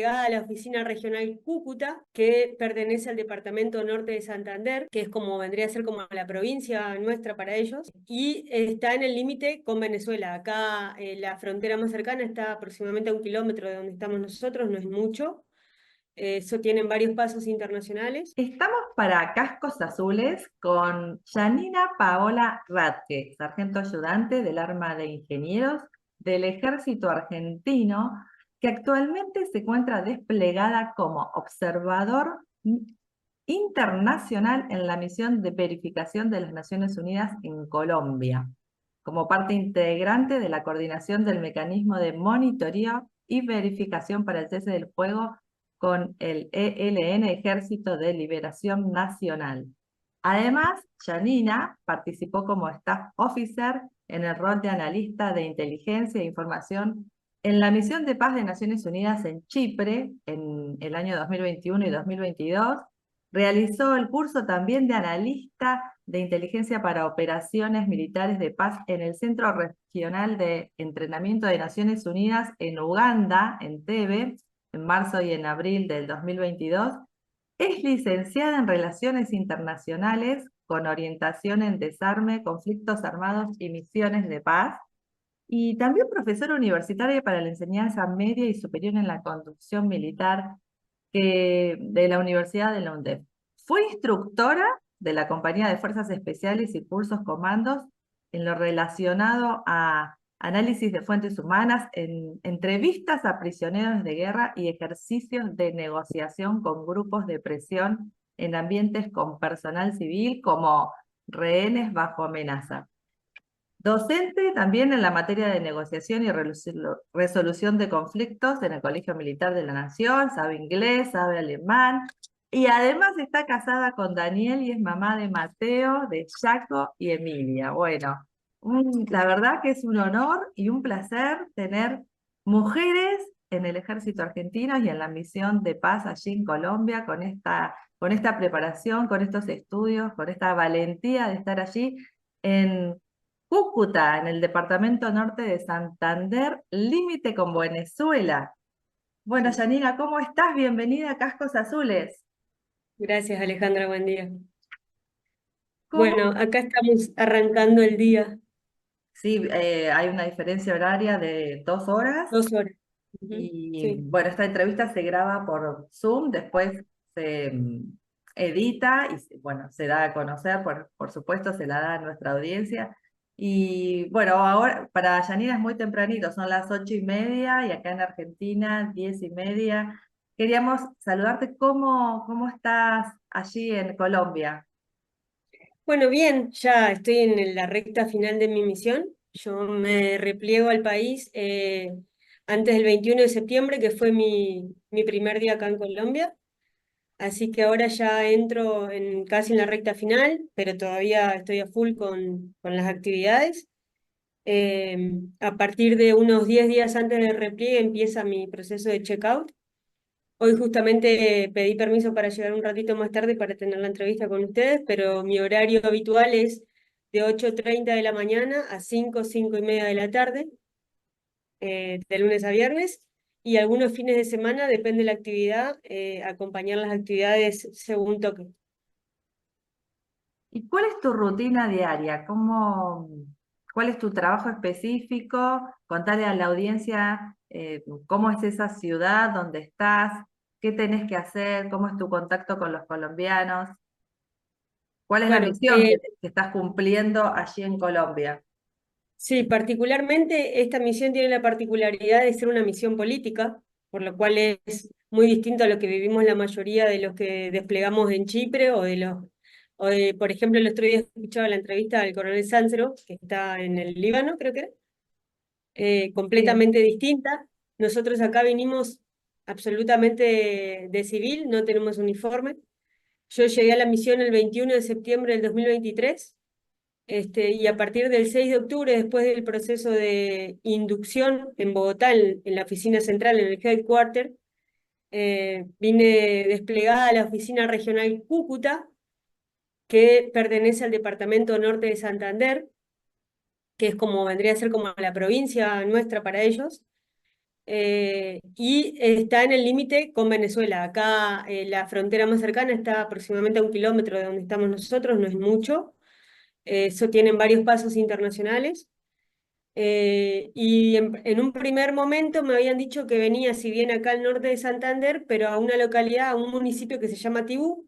desplegada a la Oficina Regional Cúcuta, que pertenece al Departamento Norte de Santander, que es como vendría a ser como la provincia nuestra para ellos, y está en el límite con Venezuela. Acá la frontera más cercana está aproximadamente a 1 kilómetro de donde estamos nosotros, no es mucho. Eso tienen varios pasos internacionales. Estamos para Cascos Azules con Janina Paola Radke, sargento ayudante del Arma de Ingenieros del Ejército Argentino, que actualmente se encuentra desplegada como observador internacional en la misión de verificación de las Naciones Unidas en Colombia, como parte integrante de la coordinación del mecanismo de monitoreo y verificación para el cese del fuego con el ELN, Ejército de Liberación Nacional. Además, Janina participó como staff officer en el rol de analista de inteligencia e información en la misión de paz de Naciones Unidas en Chipre en el año 2021 y 2022. Realizó el curso también de analista de inteligencia para operaciones militares de paz en el Centro Regional de Entrenamiento de Naciones Unidas en Uganda, en Entebbe, en marzo y en abril del 2022. Es licenciada en Relaciones Internacionales con orientación en desarme, conflictos armados y misiones de paz. Y también profesora universitaria para la enseñanza media y superior en la conducción militar de la Universidad de la UNDEP. Fue instructora de la Compañía de Fuerzas Especiales y Cursos Comandos en lo relacionado a análisis de fuentes humanas, en entrevistas a prisioneros de guerra y ejercicios de negociación con grupos de presión en ambientes con personal civil como rehenes bajo amenaza. Docente también en la materia de negociación y resolución de conflictos en el Colegio Militar de la Nación, sabe inglés, sabe alemán, y además está casada con Daniel y es mamá de Mateo, de Jaco y Emilia. Bueno, la verdad que es un honor y un placer tener mujeres en el ejército argentino y en la misión de paz allí en Colombia con esta preparación, con estos estudios, con esta valentía de estar allí en Cúcuta, en el departamento norte de Santander, límite con Venezuela. Bueno, Sí. Yanina, ¿cómo estás? Bienvenida a Cascos Azules. Gracias, Alejandra, buen día. ¿Cómo? Bueno, acá estamos arrancando el día, Sí, hay una diferencia horaria de 2 horas 2 horas. Ujú. y Sí. bueno, esta entrevista se graba por Zoom, después se edita y bueno, se da a conocer, por supuesto, se la da a nuestra audiencia. Y bueno, ahora para Yanina es muy tempranito, son las 8:30 y acá en Argentina 10:30. Queríamos saludarte, ¿cómo estás allí en Colombia? Bueno, bien, ya estoy en la recta final de mi misión. Yo me repliego al país antes del 21 de septiembre, que fue mi primer día acá en Colombia. Así que ahora ya entro casi en la recta final, pero todavía estoy a full con las actividades. A partir de unos 10 días antes del repliegue empieza mi proceso de checkout. Hoy justamente pedí permiso para llegar un ratito más tarde para tener la entrevista con ustedes, pero mi horario habitual es de 8:30 de la mañana a 5:30 de la tarde, de lunes a viernes, y algunos fines de semana, depende de la actividad, acompañar las actividades según toque. ¿Y cuál es tu rutina diaria? ¿Cuál es tu trabajo específico? Contale a la audiencia cómo es esa ciudad donde estás, qué tenés que hacer, cómo es tu contacto con los colombianos, cuál es la Bueno, misión que estás cumpliendo allí en Colombia. sí, particularmente esta misión tiene la particularidad de ser una misión política, por lo cual es muy distinto a lo que vivimos la mayoría de los que desplegamos en Chipre por ejemplo, el otro día escuchaba la entrevista del coronel Sáncero, que está en el Líbano, creo que era, Sí. completamente distinta. Nosotros acá vinimos absolutamente de civil, no tenemos uniforme. Yo llegué a la misión el 21 de septiembre del 2023. Y a partir del 6 de octubre, después del proceso de inducción en Bogotá, en la oficina central, en el headquarter, vine desplegada a la oficina regional Cúcuta, que pertenece al departamento norte de Santander, que es como vendría a ser como la provincia nuestra para ellos. y está en el límite con Venezuela. Acá la frontera más cercana está aproximadamente a 1 kilómetro de donde estamos nosotros, no es mucho. Eso tienen varios pasos internacionales. Y en un primer momento me habían dicho que venía, si bien acá al norte de Santander, pero a una localidad, a un municipio que se llama Tibú,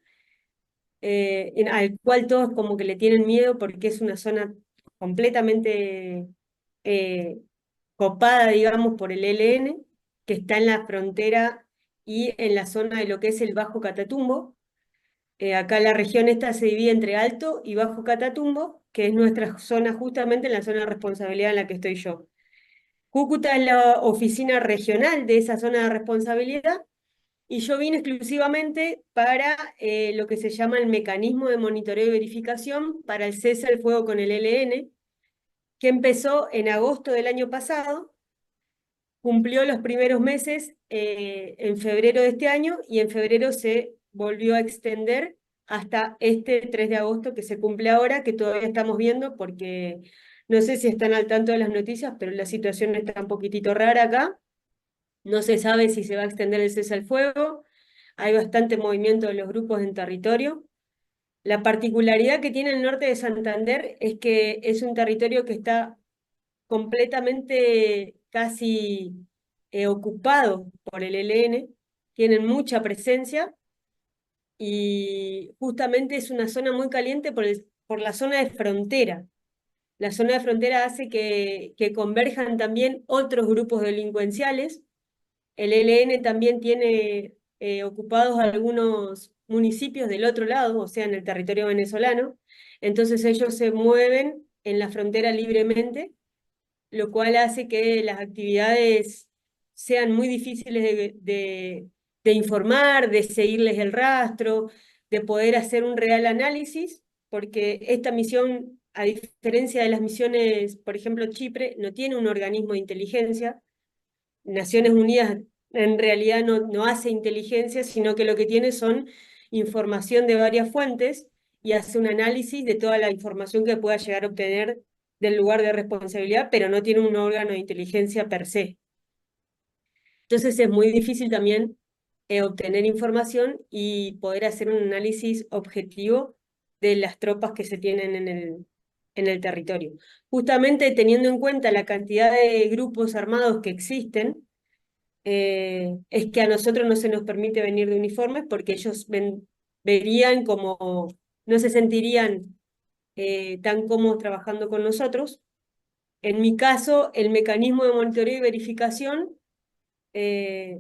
al cual todos como que le tienen miedo porque es una zona completamente eh, copada, digamos, por el ELN, que está en la frontera y en la zona de lo que es el Bajo Catatumbo. Acá la región esta se divide entre Alto y Bajo Catatumbo, que es nuestra zona, justamente en la zona de responsabilidad en la que estoy yo. Cúcuta es la oficina regional de esa zona de responsabilidad y yo vine exclusivamente para lo que se llama el mecanismo de monitoreo y verificación para el cese al fuego con el ELN, que empezó en agosto del año pasado, cumplió los primeros meses en febrero de este año y en febrero se volvió a extender hasta este 3 de agosto que se cumple ahora, que todavía estamos viendo porque no sé si están al tanto de las noticias, pero la situación está un poquitito rara acá. No se sabe si se va a extender el cese al fuego. Hay bastante movimiento de los grupos en territorio. La particularidad que tiene el norte de Santander es que es un territorio que está completamente casi ocupado por el ELN, tienen mucha presencia y justamente es una zona muy caliente por la zona de frontera. La zona de frontera hace que converjan también otros grupos delincuenciales. El ELN también tiene ocupados algunos municipios del otro lado, o sea, en el territorio venezolano. Entonces ellos se mueven en la frontera libremente, lo cual hace que las actividades sean muy difíciles de informar, de seguirles el rastro, de poder hacer un real análisis, porque esta misión, a diferencia de las misiones, por ejemplo, Chipre, no tiene un organismo de inteligencia. Naciones Unidas en realidad no hace inteligencia, sino que lo que tiene son información de varias fuentes y hace un análisis de toda la información que pueda llegar a obtener del lugar de responsabilidad, pero no tiene un órgano de inteligencia per se. Entonces es muy difícil también obtener información y poder hacer un análisis objetivo de las tropas que se tienen en el territorio. Justamente teniendo en cuenta la cantidad de grupos armados que existen, es que a nosotros no se nos permite venir de uniformes porque ellos verían como, no se sentirían tan cómodos trabajando con nosotros. En mi caso, el mecanismo de monitoreo y verificación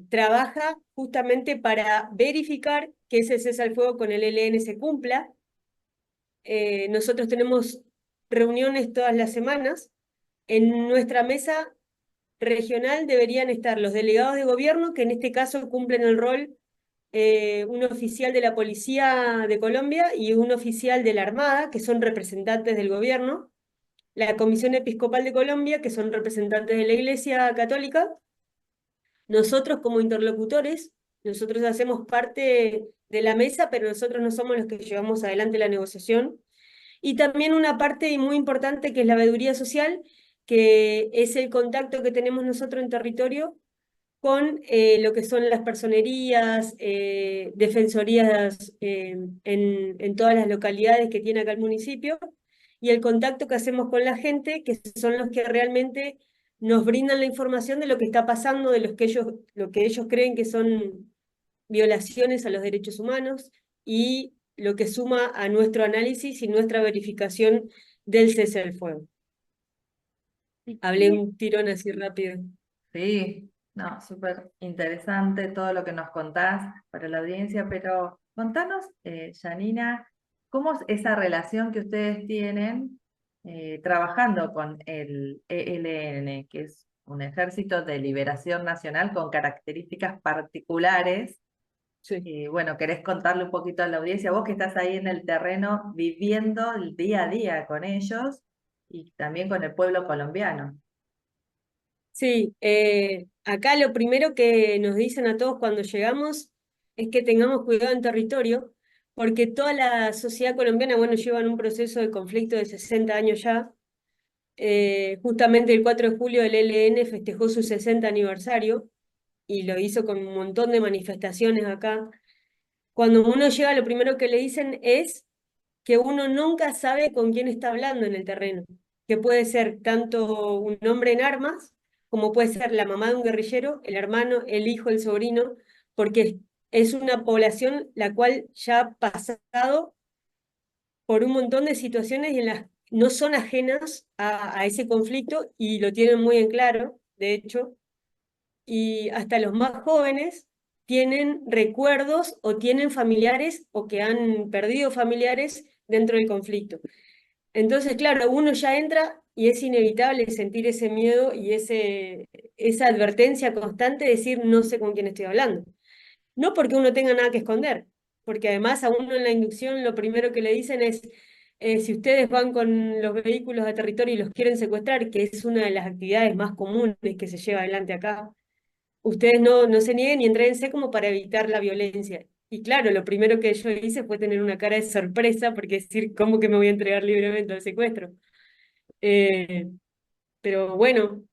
trabaja justamente para verificar que ese cese al fuego con el ELN se cumpla. Nosotros tenemos reuniones todas las semanas. En nuestra mesa regional deberían estar los delegados de gobierno, que en este caso cumplen el rol un oficial de la Policía de Colombia y un oficial de la Armada, que son representantes del gobierno, la Comisión Episcopal de Colombia, que son representantes de la Iglesia Católica, nosotros como interlocutores, nosotros hacemos parte de la mesa, pero nosotros no somos los que llevamos adelante la negociación. Y también una parte muy importante que es la veeduría social, que es el contacto que tenemos nosotros en territorio con lo que son las personerías, defensorías en todas las localidades que tiene acá el municipio, y el contacto que hacemos con la gente, que son los que realmente nos brindan la información de lo que está pasando, de lo que ellos creen que son violaciones a los derechos humanos, y lo que suma a nuestro análisis y nuestra verificación del cese al fuego. Hablé un tirón así rápido. Sí, no, súper interesante todo lo que nos contás para la audiencia, pero contanos, Janina, ¿cómo es esa relación que ustedes tienen trabajando con el ELN, que es un ejército de liberación nacional con características particulares? Sí. Y bueno, ¿querés contarle un poquito a la audiencia? Vos que estás ahí en el terreno viviendo el día a día con ellos y también con el pueblo colombiano. Sí, acá lo primero que nos dicen a todos cuando llegamos es que tengamos cuidado en territorio, porque toda la sociedad colombiana, bueno, lleva en un proceso de conflicto de 60 años ya. Justamente el 4 de julio el ELN festejó su 60 aniversario, y lo hizo con un montón de manifestaciones acá. Cuando uno llega, lo primero que le dicen es que uno nunca sabe con quién está hablando en el terreno, que puede ser tanto un hombre en armas, como puede ser la mamá de un guerrillero, el hermano, el hijo, el sobrino, porque es una población la cual ya ha pasado por un montón de situaciones en las no son ajenas a ese conflicto y lo tienen muy en claro, de hecho, y hasta los más jóvenes tienen recuerdos o tienen familiares o que han perdido familiares dentro del conflicto. Entonces, claro, uno ya entra y es inevitable sentir ese miedo y esa advertencia constante de decir no sé con quién estoy hablando. No porque uno tenga nada que esconder, porque además a uno en la inducción lo primero que le dicen es, si ustedes van con los vehículos a territorio y los quieren secuestrar, que es una de las actividades más comunes que se lleva adelante acá, ustedes no se nieguen y entréguense como para evitar la violencia. Y claro, lo primero que yo hice fue tener una cara de sorpresa, porque decir, ¿cómo que me voy a entregar libremente al secuestro? Eh, pero bueno,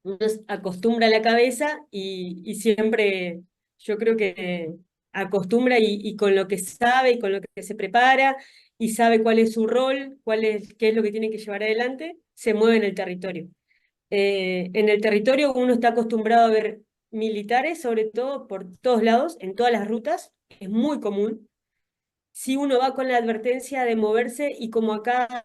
uno acostumbra la cabeza y siempre yo creo que acostumbra y con lo que sabe y con lo que se prepara y sabe cuál es su rol, qué es lo que tiene que llevar adelante, se mueve en el territorio. En el territorio uno está acostumbrado a ver militares, sobre todo por todos lados, en todas las rutas, es muy común. Si uno va con la advertencia de moverse y como acá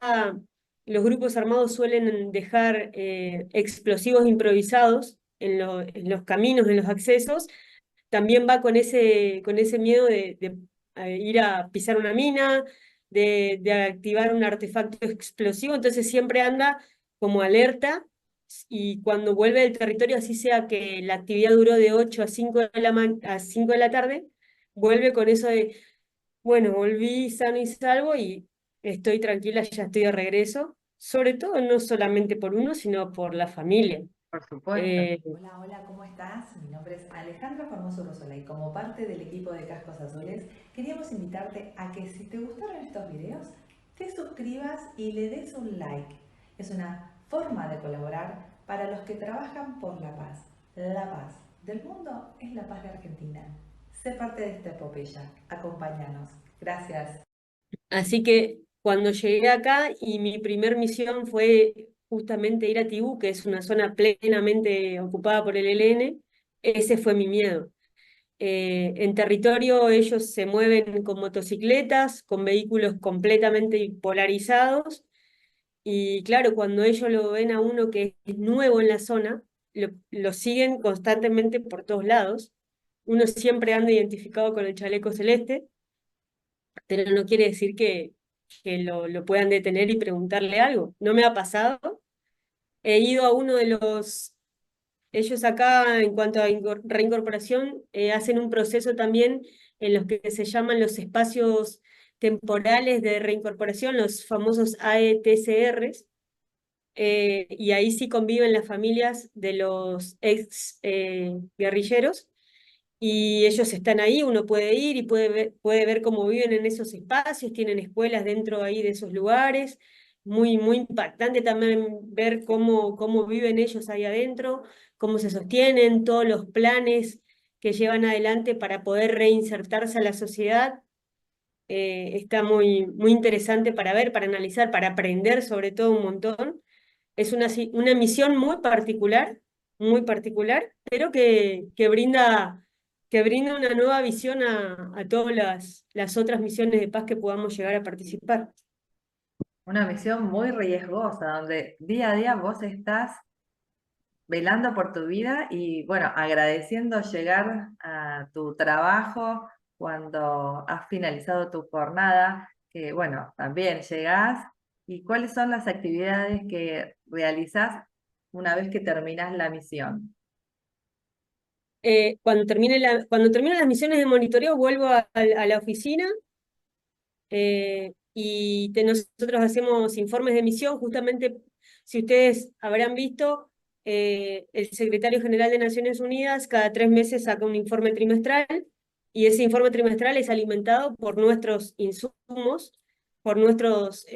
los grupos armados suelen dejar explosivos improvisados en los caminos, en los accesos, también va con ese miedo de ir a pisar una mina, de activar un artefacto explosivo, entonces siempre anda como alerta y cuando vuelve del territorio, así sea que la actividad duró de 8 a 5 a 5 de la tarde, vuelve con eso de, bueno, volví sano y salvo y estoy tranquila, ya estoy de regreso, sobre todo no solamente por uno, sino por la familia. Por supuesto. Eh, Hola, hola, ¿cómo estás? Mi nombre es Alejandra Formoso Rosola y como parte del equipo de Cascos Azules queríamos invitarte a que si te gustaron estos videos te suscribas y le des un like. Es una forma de colaborar para los que trabajan por la paz. La paz del mundo es la paz de Argentina. Sé parte de esta epopeya. Acompáñanos. Gracias. Así que cuando llegué acá y mi primer misión fue justamente ir a Tibú, que es una zona plenamente ocupada por el ELN, ese fue mi miedo. En territorio ellos se mueven con motocicletas, con vehículos completamente polarizados, y claro, cuando ellos lo ven a uno que es nuevo en la zona, lo siguen constantemente por todos lados. Uno siempre anda identificado con el chaleco celeste, pero no quiere decir que lo puedan detener y preguntarle algo. No me ha pasado. He ido a uno de ellos acá en cuanto a reincorporación, hacen un proceso también en los que se llaman los espacios temporales de reincorporación, los famosos AETCRs, y ahí sí conviven las familias de los ex guerrilleros y ellos están ahí, uno puede ir y puede ver cómo viven en esos espacios, tienen escuelas dentro ahí de esos lugares, muy impactante también ver cómo viven ellos ahí adentro, cómo se sostienen, todos los planes que llevan adelante para poder reinsertarse a la sociedad. Está muy interesante para ver, para analizar, para aprender sobre todo un montón. Es una misión muy particular, pero que brinda una nueva visión a todas las otras misiones de paz que podamos llegar a participar. Una misión muy riesgosa, donde día a día vos estás velando por tu vida y bueno, agradeciendo llegar a tu trabajo cuando has finalizado tu jornada, que bueno, también llegás y cuáles son las actividades que realizás una vez que terminás la misión. Cuando termine las misiones de monitoreo, vuelvo a la oficina y nosotros hacemos informes de misión. Justamente, si ustedes habrán visto, el secretario general de Naciones Unidas cada 3 meses saca un informe trimestral y ese informe trimestral es alimentado por nuestros insumos, por nuestros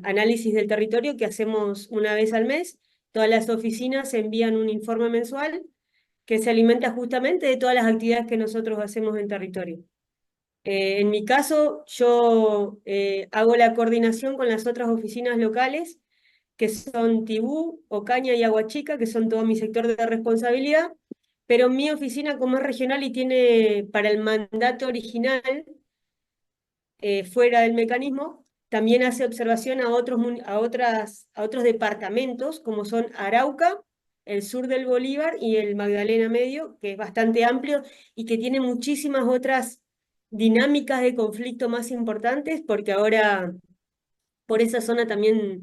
análisis del territorio que hacemos una vez al mes. Todas las oficinas envían un informe mensual que se alimenta justamente de todas las actividades que nosotros hacemos en territorio. En mi caso, yo hago la coordinación con las otras oficinas locales, que son Tibú, Ocaña y Aguachica, que son todo mi sector de responsabilidad, pero mi oficina, como es regional y tiene para el mandato original, fuera del mecanismo, también hace observación a otros departamentos, como son Arauca, el sur del Bolívar y el Magdalena Medio, que es bastante amplio y que tiene muchísimas otras dinámicas de conflicto más importantes, porque ahora por esa zona también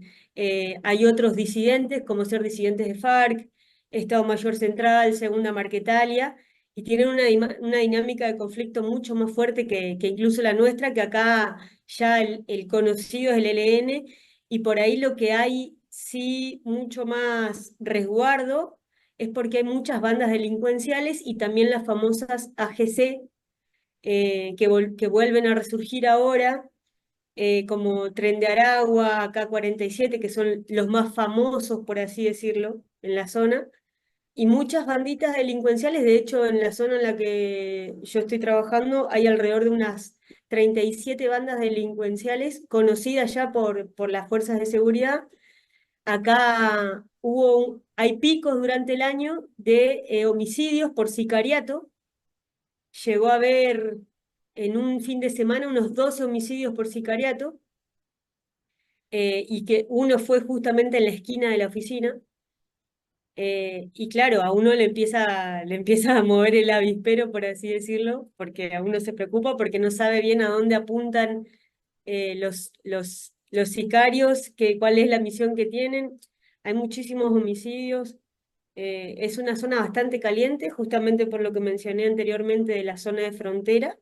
hay otros disidentes, como ser disidentes de FARC, Estado Mayor Central, Segunda Marquetalia, y tienen una dinámica de conflicto mucho más fuerte que incluso la nuestra, que acá ya el conocido es el ELN, y por ahí lo que hay sí mucho más resguardo es porque hay muchas bandas delincuenciales y también las famosas AGC, que vuelven a resurgir ahora, como Tren de Aragua, K-47, que son los más famosos, por así decirlo, en la zona, y muchas banditas delincuenciales. De hecho, en la zona en la que yo estoy trabajando hay alrededor de unas 37 bandas delincuenciales conocidas ya por las fuerzas de seguridad. Acá hay picos durante el año de homicidios por sicariato. Llegó a haber en un fin de semana unos 12 homicidios por sicariato, y que uno fue justamente en la esquina de la oficina. Y claro, a uno le empieza a mover el avispero, por así decirlo, porque a uno se preocupa porque no sabe bien a dónde apuntan los sicarios, cuál es la misión que tienen. Hay muchísimos homicidios. Es una zona bastante caliente, justamente por lo que mencioné anteriormente de la zona de frontera.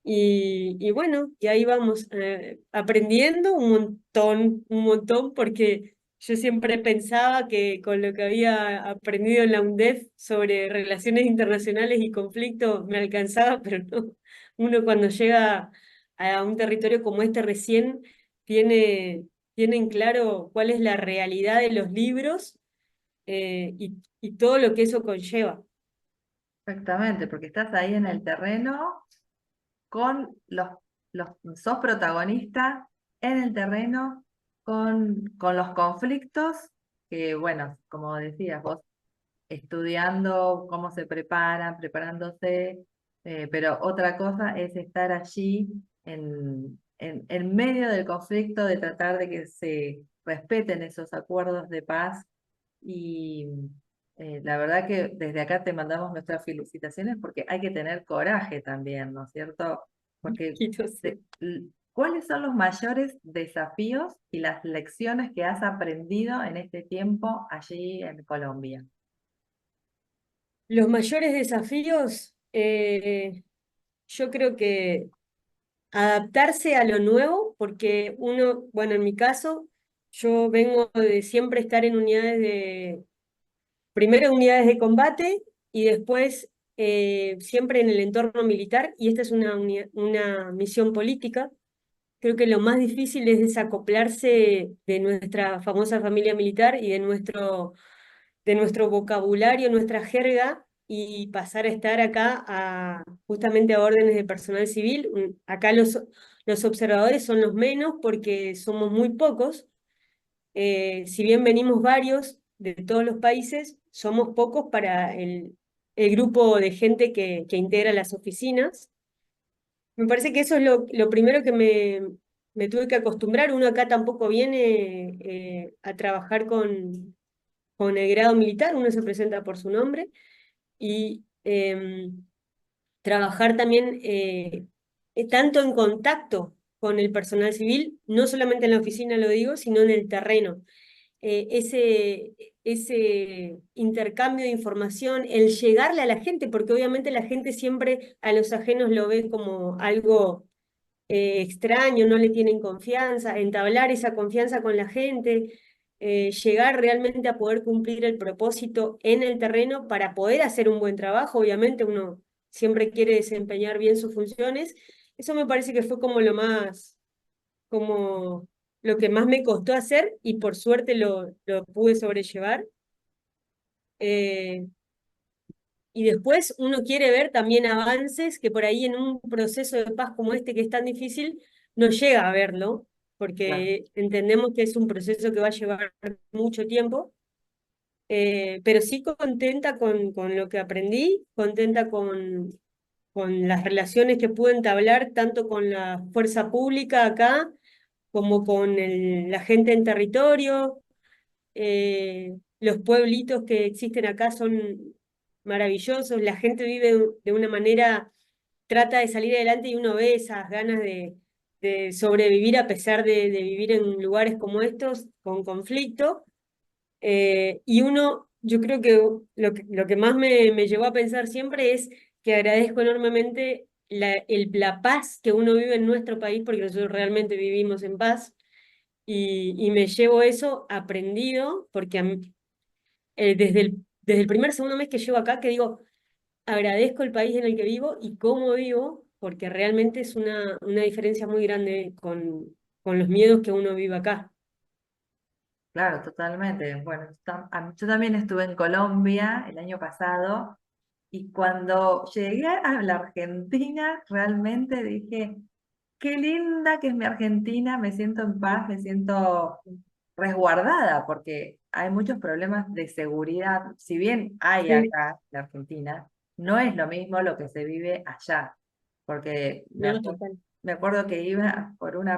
Y bueno, y ahí vamos aprendiendo un montón, porque yo siempre pensaba que con lo que había aprendido en la UNDEF sobre relaciones internacionales y conflicto me alcanzaba, pero no. Uno cuando llega a un territorio como este recién tiene en claro cuál es la realidad de los libros, y todo lo que eso conlleva. Exactamente, porque estás ahí en el terreno con sos protagonista en el terreno con los conflictos, que bueno, como decías vos, estudiando cómo se preparan, preparándose, pero otra cosa es estar allí en medio del conflicto, de tratar de que se respeten esos acuerdos de paz y la verdad que desde acá te mandamos nuestras felicitaciones porque hay que tener coraje también, ¿no es cierto? Porque Y no sé. ¿cuáles son los mayores desafíos y las lecciones que has aprendido en este tiempo allí en Colombia? Los mayores desafíos, yo creo que adaptarse a lo nuevo, porque uno, bueno, en mi caso, yo vengo de siempre estar en primero unidades de combate y después siempre en el entorno militar, y esta es una misión política. Creo que lo más difícil es desacoplarse de nuestra famosa familia militar y de nuestro vocabulario, nuestra jerga, y pasar a estar acá justamente a órdenes de personal civil. Acá los observadores son los menos porque somos muy pocos. Si bien venimos varios de todos los países, somos pocos para el grupo de gente que integra las oficinas. Me parece que eso es lo primero que me tuve que acostumbrar. Uno acá tampoco viene a trabajar con el grado militar, uno se presenta por su nombre, y trabajar también tanto en contacto con el personal civil, no solamente en la oficina lo digo, sino en el terreno. Ese intercambio de información, el llegarle a la gente, porque obviamente la gente siempre a los ajenos lo ve como algo extraño, no le tienen confianza, entablar esa confianza con la gente, llegar realmente a poder cumplir el propósito en el terreno para poder hacer un buen trabajo. Obviamente uno siempre quiere desempeñar bien sus funciones. Eso me parece que fue como lo que más me costó hacer, y por suerte lo pude sobrellevar. Eh, Y después uno quiere ver también avances que por ahí en un proceso de paz como este que es tan difícil, no llega a verlo, Claro. porque entendemos que es un proceso que va a llevar mucho tiempo, pero sí contenta con lo que aprendí, contenta con las relaciones que pude entablar tanto con la fuerza pública acá como con la gente en territorio. Los pueblitos que existen acá son maravillosos, la gente vive de una manera, trata de salir adelante y uno ve esas ganas de sobrevivir a pesar de vivir en lugares como estos, con conflicto. Y uno, yo creo que lo que más me llevó a pensar siempre es que agradezco enormemente la paz que uno vive en nuestro país, porque nosotros realmente vivimos en paz, y me llevo eso aprendido, porque desde el primer segundo mes que llevo acá, que digo, agradezco el país en el que vivo y cómo vivo, porque realmente es una diferencia muy grande con los miedos que uno vive acá. Claro, totalmente. Bueno, yo también estuve en Colombia el año pasado y cuando llegué a la Argentina realmente dije, qué linda que es mi Argentina, me siento en paz, me siento resguardada porque hay muchos problemas de seguridad. Si bien hay Sí, acá en Argentina, no es lo mismo lo que se vive allá, porque no, total. me acuerdo que iba por un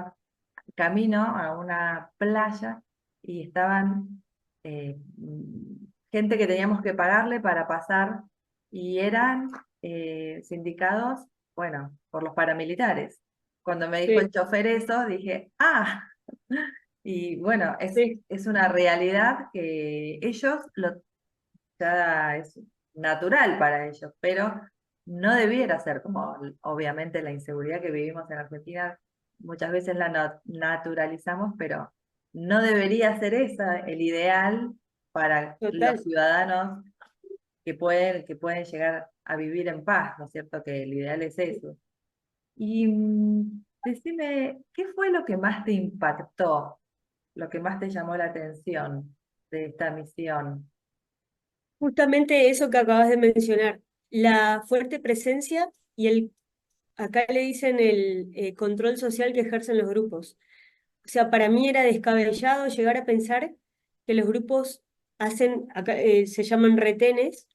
camino a una playa y estaban gente que teníamos que pagarle para pasar y eran sindicados, bueno, por los paramilitares. Cuando me dijo el Sí, chofer eso, dije, ah, y bueno, sí, es una realidad que ya es natural para ellos, pero no debiera ser como obviamente la inseguridad que vivimos en Argentina, muchas veces la naturalizamos, pero no debería ser esa el ideal para los total. ciudadanos que pueden llegar a vivir en paz, ¿no es cierto? Que el ideal es eso. Y decime, ¿qué fue lo que más te impactó, lo que más te llamó la atención de esta misión? Justamente eso que acabas de mencionar, la fuerte presencia y acá le dicen el control social que ejercen los grupos. O sea, para mí era descabellado llegar a pensar que los grupos hacen, acá se llaman retenes,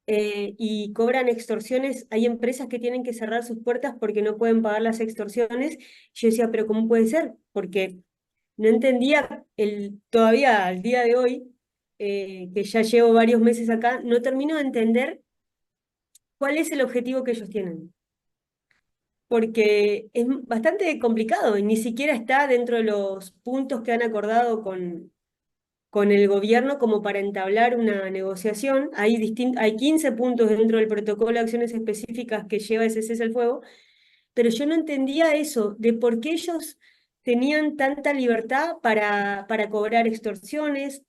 y cobran extorsiones. Hay empresas que tienen que cerrar sus puertas porque no pueden pagar las extorsiones. Yo decía, pero ¿cómo puede ser? Porque no entendía, todavía al día de hoy, que ya llevo varios meses acá, no termino de entender cuál es el objetivo que ellos tienen. Porque es bastante complicado y ni siquiera está dentro de los puntos que han acordado con el gobierno como para entablar una negociación. Hay 15 puntos dentro del protocolo de acciones específicas que lleva ese cese al fuego, pero yo no entendía eso, de por qué ellos tenían tanta libertad para cobrar extorsiones,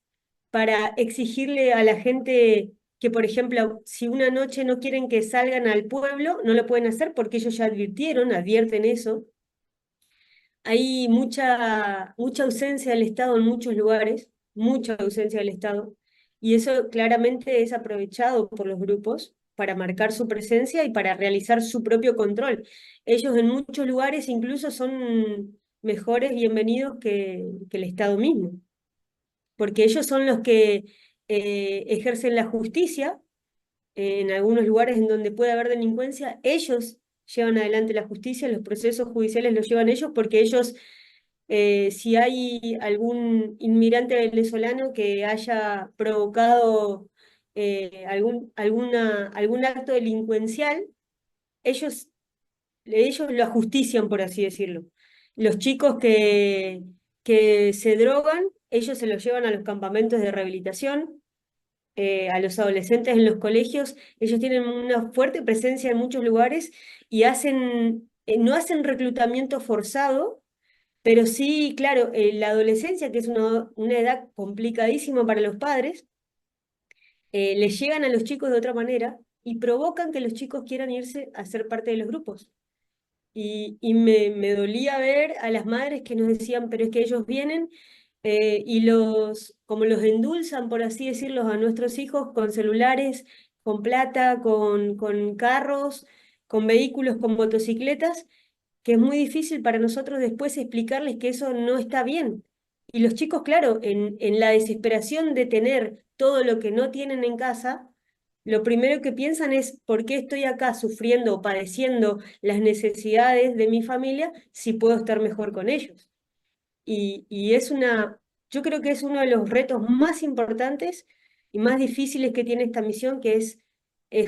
para exigirle a la gente que, por ejemplo, si una noche no quieren que salgan al pueblo, no lo pueden hacer porque ellos ya advierten eso. Hay mucha ausencia del Estado en muchos lugares, mucha ausencia del Estado, y eso claramente es aprovechado por los grupos para marcar su presencia y para realizar su propio control. Ellos en muchos lugares incluso son mejores bienvenidos que el Estado mismo, porque ellos son los que ejercen la justicia en algunos lugares en donde puede haber delincuencia, ellos llevan adelante la justicia, los procesos judiciales los llevan ellos porque ellos, si hay algún inmigrante venezolano que haya provocado algún acto delincuencial, ellos, ellos lo ajustician, por así decirlo. Los chicos que se drogan, ellos se los llevan a los campamentos de rehabilitación. A los adolescentes en los colegios, ellos tienen una fuerte presencia en muchos lugares y no hacen reclutamiento forzado, pero sí, claro, la adolescencia, que es una edad complicadísima para los padres, les llegan a los chicos de otra manera y provocan que los chicos quieran irse a ser parte de los grupos. Y me dolía ver a las madres que nos decían, pero es que ellos vienen y como los endulzan, por así decirlo, a nuestros hijos con celulares, con plata, con carros, con vehículos, con motocicletas, que es muy difícil para nosotros después explicarles que eso no está bien. Y los chicos, claro, en la desesperación de tener todo lo que no tienen en casa, lo primero que piensan es, ¿por qué estoy acá sufriendo o padeciendo las necesidades de mi familia si puedo estar mejor con ellos? Y yo creo que es uno de los retos más importantes y más difíciles que tiene esta misión, que es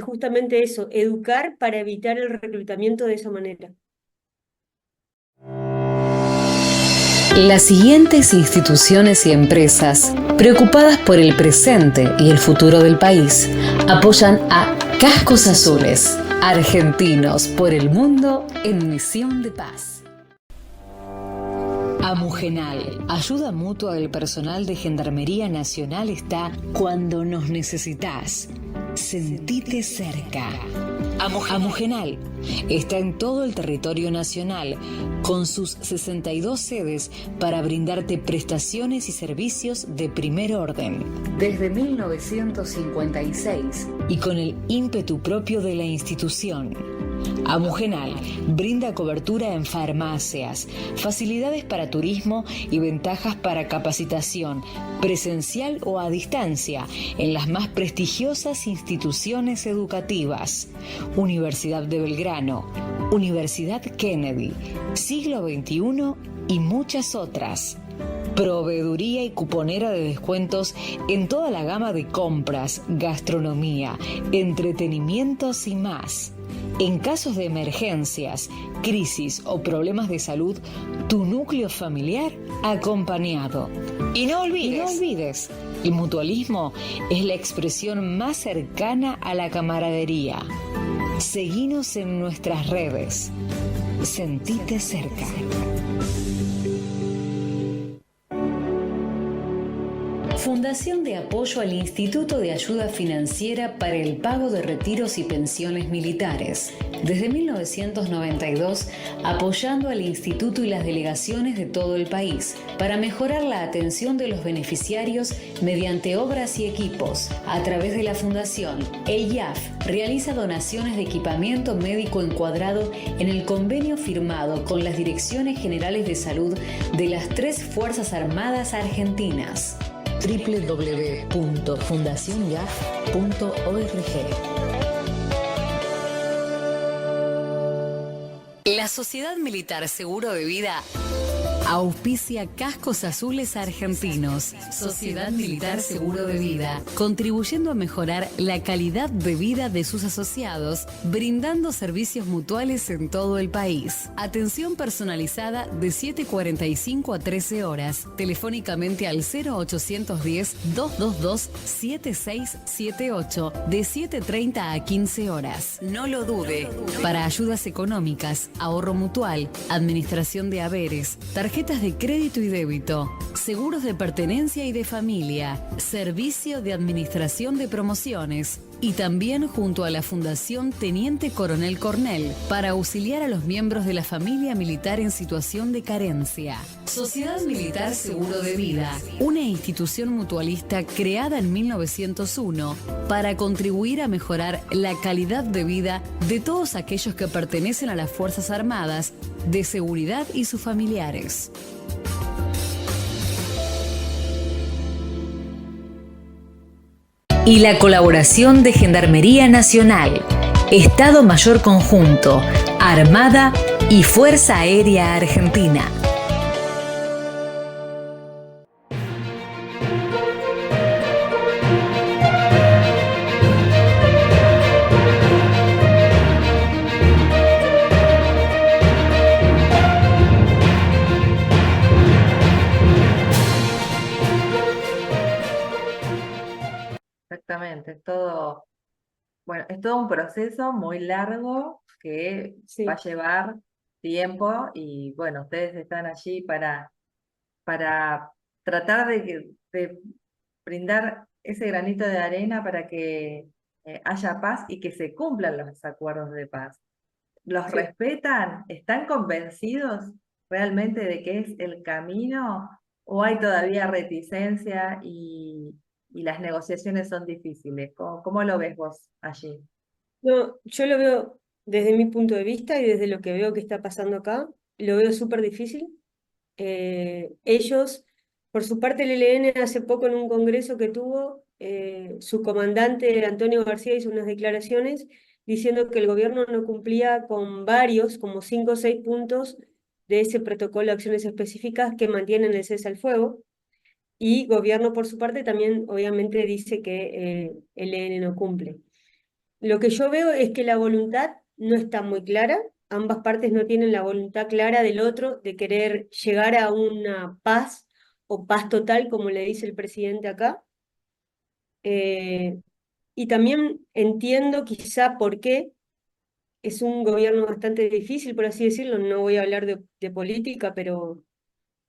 justamente eso, educar para evitar el reclutamiento de esa manera. Las siguientes instituciones y empresas, preocupadas por el presente y el futuro del país, apoyan a Cascos Azules, argentinos por el mundo en misión de paz. Amugenal, ayuda mutua del personal de Gendarmería Nacional, está cuando nos necesitas. Sentite cerca. Amugenal está en todo el territorio nacional, con sus 62 sedes para brindarte prestaciones y servicios de primer orden. Desde 1956 y con el ímpetu propio de la institución. Amugenal brinda cobertura en farmacias, facilidades para turismo y ventajas para capacitación, presencial o a distancia, en las más prestigiosas instituciones educativas: Universidad de Belgrano, Universidad Kennedy, Siglo XXI y muchas otras. Proveeduría y cuponera de descuentos en toda la gama de compras, gastronomía, entretenimientos y más. En casos de emergencias, crisis o problemas de salud, tu núcleo familiar acompañado. Y no olvides, el mutualismo es la expresión más cercana a la camaradería. Seguinos en nuestras redes. Sentite cerca. Fundación de apoyo al Instituto de Ayuda Financiera para el Pago de Retiros y Pensiones Militares. Desde 1992, apoyando al Instituto y las delegaciones de todo el país para mejorar la atención de los beneficiarios mediante obras y equipos. A través de la Fundación, el IAF realiza donaciones de equipamiento médico encuadrado en el convenio firmado con las Direcciones Generales de Salud de las 3 Fuerzas Armadas Argentinas. www.fundacionyaf.org. La Sociedad Militar Seguro de Vida auspicia Cascos Azules Argentinos. Sociedad Militar Seguro de Vida, contribuyendo a mejorar la calidad de vida de sus asociados, brindando servicios mutuales en todo el país. Atención personalizada de 7:45 a 13 horas, telefónicamente al 0810-222-7678, de 7:30 a 15 horas. No lo dude. Para ayudas económicas, ahorro mutual, administración de haberes, tarjetas de crédito y débito, seguros de pertenencia y de familia, servicio de administración de promociones, y también junto a la Fundación Teniente Coronel Cornell para auxiliar a los miembros de la familia militar en situación de carencia. Sociedad Militar Seguro de Vida, una institución mutualista creada en 1901 para contribuir a mejorar la calidad de vida de todos aquellos que pertenecen a las Fuerzas Armadas, de Seguridad y sus familiares. Y la colaboración de Gendarmería Nacional, Estado Mayor Conjunto, Armada y Fuerza Aérea Argentina. Exactamente, es todo un proceso muy largo que Sí. va a llevar tiempo y bueno, ustedes están allí para tratar de brindar ese granito de arena para que haya paz y que se cumplan los acuerdos de paz. ¿Los Sí. respetan? ¿Están convencidos realmente de que es el camino? ¿O hay todavía reticencia y y las negociaciones son difíciles. ¿Cómo lo ves vos allí? No, yo lo veo desde mi punto de vista y desde lo que veo que está pasando acá, lo veo súper difícil. Ellos, por su parte, el ELN hace poco en un congreso que tuvo, su comandante Antonio García hizo unas declaraciones diciendo que el gobierno no cumplía con varios, como 5 o 6 puntos de ese protocolo de acciones específicas que mantienen el cese al fuego. Y gobierno, por su parte, también obviamente dice que el ELN no cumple. Lo que yo veo es que la voluntad no está muy clara, ambas partes no tienen la voluntad clara del otro de querer llegar a una paz o paz total, como le dice el presidente acá. Y también entiendo quizá por qué es un gobierno bastante difícil, por así decirlo, no voy a hablar de política, pero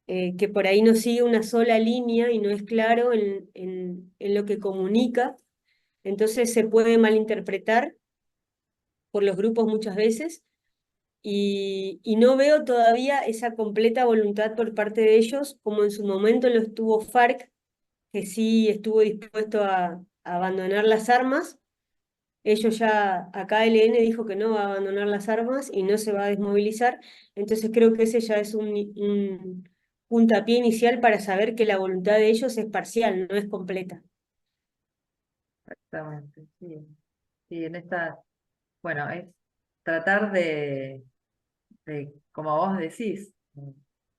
que por ahí no sigue una sola línea y no es claro en lo que comunica, entonces se puede malinterpretar por los grupos muchas veces y no veo todavía esa completa voluntad por parte de ellos, como en su momento lo estuvo FARC, que sí estuvo dispuesto a abandonar las armas. Ellos ya, acá ELN dijo que no va a abandonar las armas y no se va a desmovilizar, entonces creo que ese ya es un puntapié inicial para saber que la voluntad de ellos es parcial, no es completa. Exactamente, sí. Sí, en esta, bueno, es tratar como vos decís,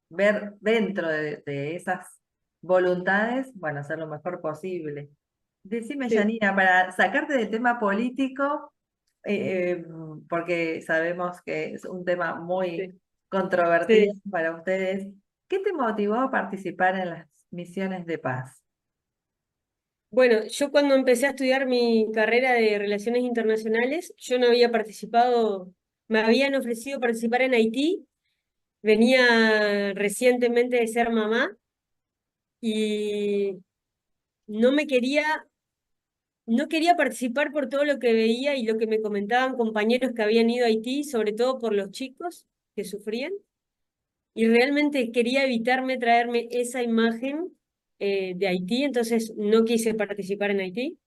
ver dentro de esas voluntades, bueno, hacer lo mejor posible. Decime, Sí, Janina, para sacarte del tema político, eh, eh, porque sabemos que es un tema muy sí, controvertido sí. para ustedes, ¿qué te motivó a participar en las misiones de paz? Bueno, yo cuando empecé a estudiar mi carrera de Relaciones Internacionales, yo no había participado, me habían ofrecido participar en Haití, venía recientemente de ser mamá y no me quería, no quería participar por todo lo que veía y lo que me comentaban compañeros que habían ido a Haití, sobre todo por los chicos que sufrían, y realmente quería evitarme traerme esa imagen de Haití, entonces no quise participar en Haití.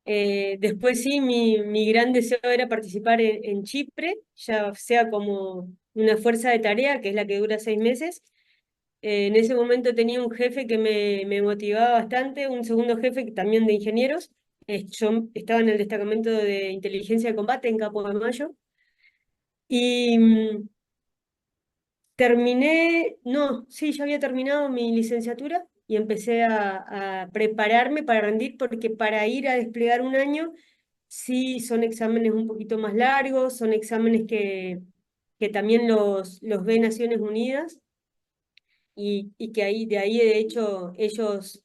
Después sí, mi gran deseo era participar en Chipre, ya sea como una fuerza de tarea, que es la que dura 6 meses. En ese momento tenía un jefe que me motivaba bastante, un segundo jefe también de ingenieros. Yo estaba en el destacamento de inteligencia de combate en Campo de Mayo. Y terminé, no, sí, ya había terminado mi licenciatura y empecé a prepararme para rendir, porque para ir a desplegar un año, sí son exámenes un poquito más largos, son exámenes que también los ve Naciones Unidas y que ahí, de ahí de hecho ellos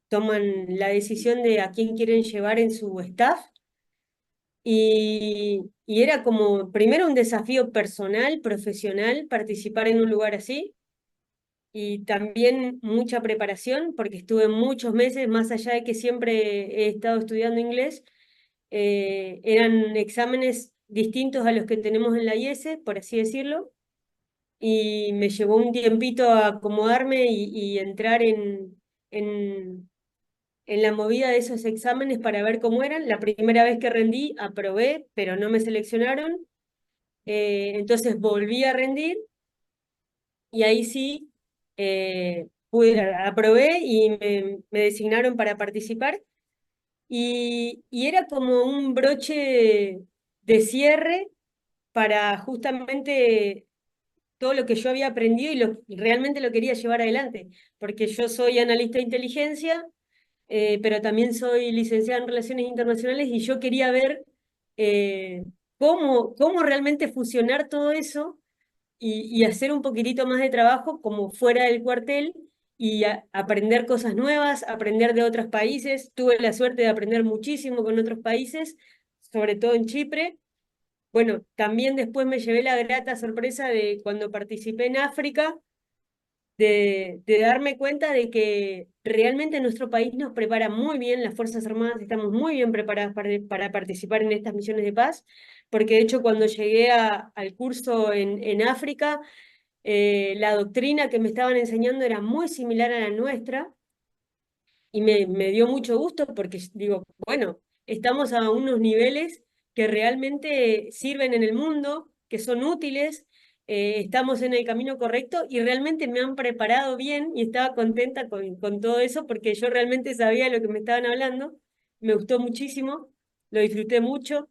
toman la decisión de a quién quieren llevar en su staff. Y era como, primero un desafío personal, profesional, participar en un lugar así, y también mucha preparación, porque estuve muchos meses, más allá de que siempre he estado estudiando inglés, eran exámenes distintos a los que tenemos en la IES, por así decirlo, y me llevó un tiempito a acomodarme y entrar en la movida de esos exámenes para ver cómo eran. La primera vez que rendí, aprobé, pero no me seleccionaron. Entonces volví a rendir y ahí sí aprobé y me designaron para participar. Y era como un broche de cierre para justamente todo lo que yo había aprendido y realmente lo quería llevar adelante, porque yo soy analista de inteligencia, pero también soy licenciada en Relaciones Internacionales y yo quería ver eh, cómo realmente fusionar todo eso y hacer un poquitito más de trabajo como fuera del cuartel y aprender cosas nuevas, aprender de otros países. Tuve la suerte de aprender muchísimo con otros países, sobre todo en Chipre. Bueno, también después me llevé la grata sorpresa de cuando participé en África, de darme cuenta de que realmente nuestro país nos prepara muy bien, las Fuerzas Armadas estamos muy bien preparadas para participar en estas misiones de paz, porque de hecho cuando llegué al curso en África, la doctrina que me estaban enseñando era muy similar a la nuestra, me dio mucho gusto porque digo, bueno, estamos a unos niveles que realmente sirven en el mundo, que son útiles, estamos en el camino correcto y realmente me han preparado bien y estaba contenta con todo eso porque yo realmente sabía lo que me estaban hablando, me gustó muchísimo, lo disfruté mucho.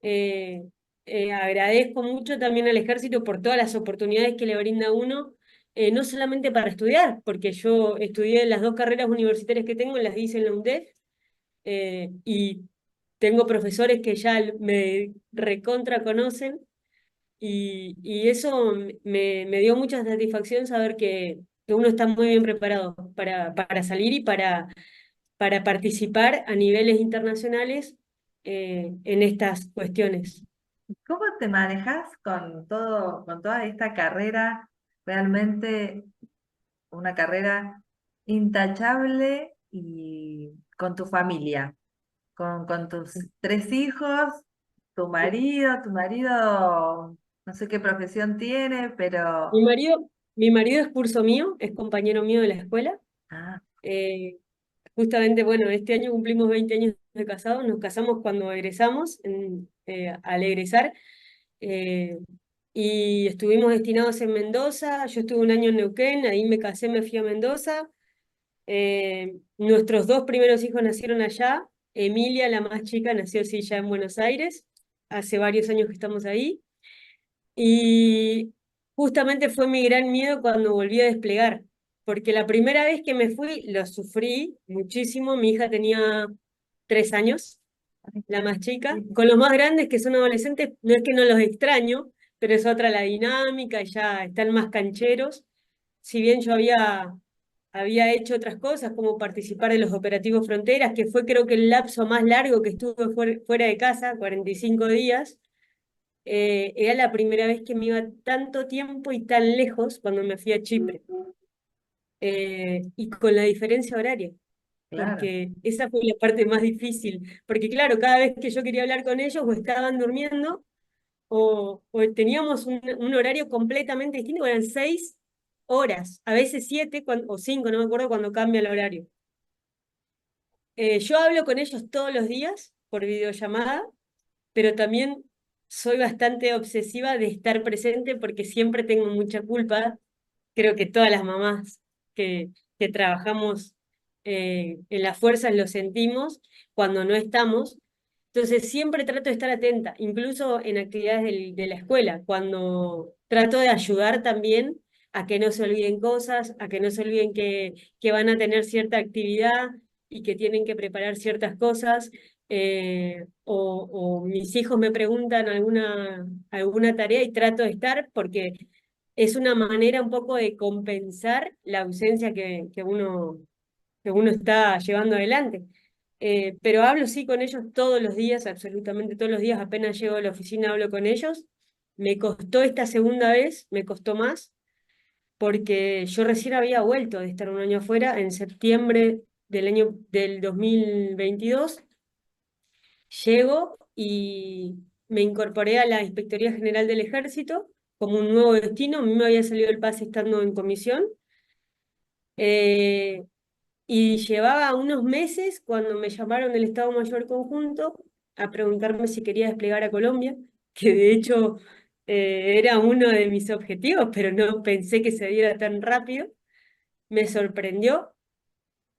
eh, Agradezco mucho también al ejército por todas las oportunidades que le brinda a uno, no solamente para estudiar, porque yo estudié las 2 carreras universitarias que tengo, las hice en la UNDEF, y tengo profesores que ya me recontra conocen, y eso me dio mucha satisfacción saber que uno está muy bien preparado para salir y para participar a niveles internacionales en estas cuestiones. ¿Cómo te manejas con todo, con toda esta carrera? Realmente una carrera intachable y con tu familia, con tus 3 hijos, tu marido, no sé qué profesión tiene, pero... Mi marido es curso mío, es compañero mío de la escuela. Ah, Eh, Justamente, bueno, este año cumplimos 20 años de casados, nos casamos cuando egresamos, al egresar, eh, y estuvimos destinados en Mendoza. Yo estuve un año en Neuquén, ahí me casé, me fui a Mendoza. Nuestros 2 primeros hijos nacieron allá. Emilia, la más chica, nació sí ya en Buenos Aires, hace varios años que estamos ahí. Y justamente fue mi gran miedo cuando volví a desplegar, porque la primera vez que me fui lo sufrí muchísimo. Mi hija tenía 3 años, la más chica. sí, Con los más grandes, que son adolescentes, no es que no los extraño, pero es otra la dinámica, ya están más cancheros. Si bien yo había hecho otras cosas, como participar de los operativos Fronteras, que fue creo que el lapso más largo que estuve fuera de casa, 45 días. Era la primera vez que me iba tanto tiempo y tan lejos cuando me fui a Chipre, y con la diferencia horaria, claro. porque esa fue la parte más difícil, porque claro, cada vez que yo quería hablar con ellos o estaban durmiendo o teníamos un horario completamente distinto, eran 6 horas, a veces 7 o 5, no me acuerdo cuando cambia el horario. Yo hablo con ellos todos los días por videollamada, pero también soy bastante obsesiva de estar presente porque siempre tengo mucha culpa. Creo que todas las mamás que trabajamos en las fuerzas lo sentimos cuando no estamos. Entonces siempre trato de estar atenta, incluso en actividades de la escuela, cuando trato de ayudar también a que no se olviden cosas, a que no se olviden que van a tener cierta actividad y que tienen que preparar ciertas cosas. O mis hijos me preguntan alguna tarea y trato de estar porque es una manera un poco de compensar la ausencia que uno está llevando adelante. Pero hablo sí con ellos todos los días, absolutamente todos los días, apenas llego a la oficina hablo con ellos. Me costó esta segunda vez, me costó más, porque yo recién había vuelto de estar un año afuera, en septiembre del 2022. Llego y me incorporé a la Inspectoría General del Ejército como un nuevo destino. A mí me había salido el pase estando en comisión. Eh, y llevaba unos meses cuando me llamaron del Estado Mayor Conjunto a preguntarme si quería desplegar a Colombia, que de hecho era uno de mis objetivos, pero no pensé que se diera tan rápido. Me sorprendió,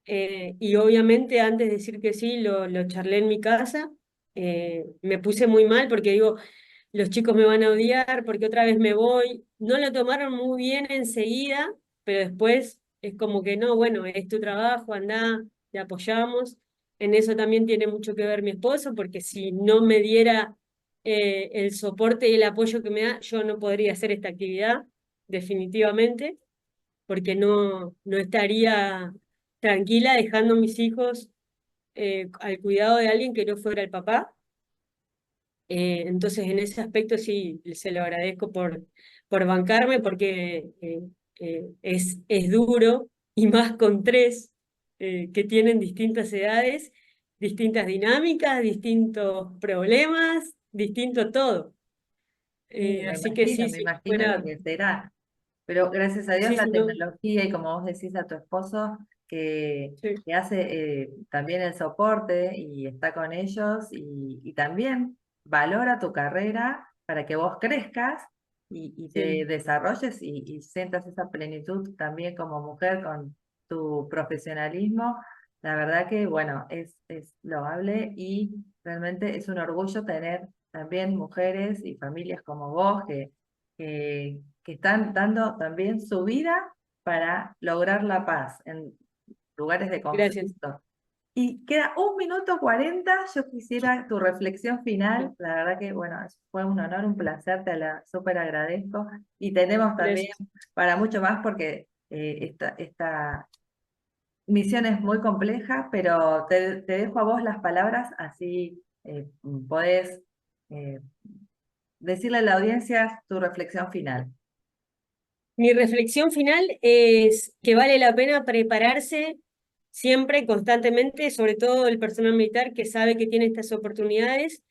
y obviamente antes de decir que sí, lo charlé en mi casa. Me puse muy mal porque digo, los chicos me van a odiar porque otra vez me voy. No lo tomaron muy bien enseguida, pero después es como que no, bueno, es tu trabajo, andá, te apoyamos. En eso también tiene mucho que ver mi esposo, porque si no me diera el soporte y el apoyo que me da, yo no podría hacer esta actividad, definitivamente, porque no estaría tranquila dejando a mis hijos al cuidado de alguien que no fuera el papá. Entonces, en ese aspecto sí se lo agradezco por bancarme, porque es duro, y más con 3 que tienen distintas edades, distintas dinámicas, distintos problemas, distinto todo. Sí, Así que sí, me sí, imagino lo fuera, que será. Pero gracias a Dios sí, la sí, no, tecnología y como vos decís a tu esposo, Sí. que hace también el soporte y está con ellos y también valora tu carrera para que vos crezcas y te Sí. desarrolles y sientas esa plenitud también como mujer con tu profesionalismo. La verdad que, bueno, es loable y realmente es un orgullo tener también mujeres y familias como vos que están dando también su vida para lograr la paz en lugares de Gracias. conflicto. Y queda 1 minuto 40, yo quisiera tu reflexión final. La verdad que, bueno, fue un honor, un placer, te la súper agradezco. Y tenemos también Gracias. para mucho más porque esta misión es muy compleja, pero te dejo a vos las palabras, así podés eh, decirle a la audiencia tu reflexión final. Mi reflexión final es que vale la pena prepararse siempre, constantemente, sobre todo el personal militar que sabe que tiene estas oportunidades,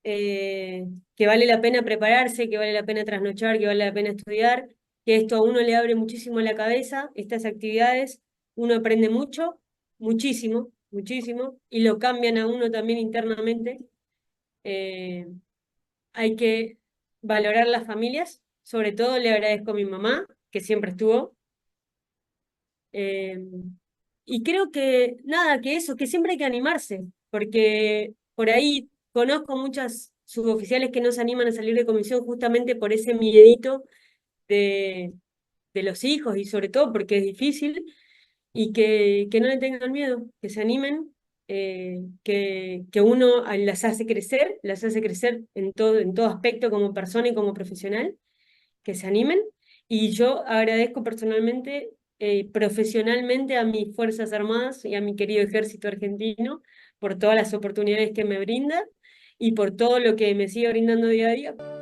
que vale la pena prepararse, que vale la pena trasnochar, que vale la pena estudiar, que esto a uno le abre muchísimo la cabeza, estas actividades, uno aprende mucho, muchísimo, muchísimo, y lo cambian a uno también internamente. Eh, Hay que valorar las familias, sobre todo le agradezco a mi mamá, que siempre estuvo. Eh, y creo que, nada, que eso, que siempre hay que animarse, porque por ahí conozco muchas suboficiales que no se animan a salir de comisión justamente por ese miedito de, de los hijos y sobre todo porque es difícil, y que no le tengan miedo, que se animen, que uno las hace crecer en todo aspecto como persona y como profesional, que se animen. Y yo agradezco personalmente, profesionalmente a mis Fuerzas Armadas y a mi querido Ejército Argentino por todas las oportunidades que me brinda y por todo lo que me sigue brindando día a día.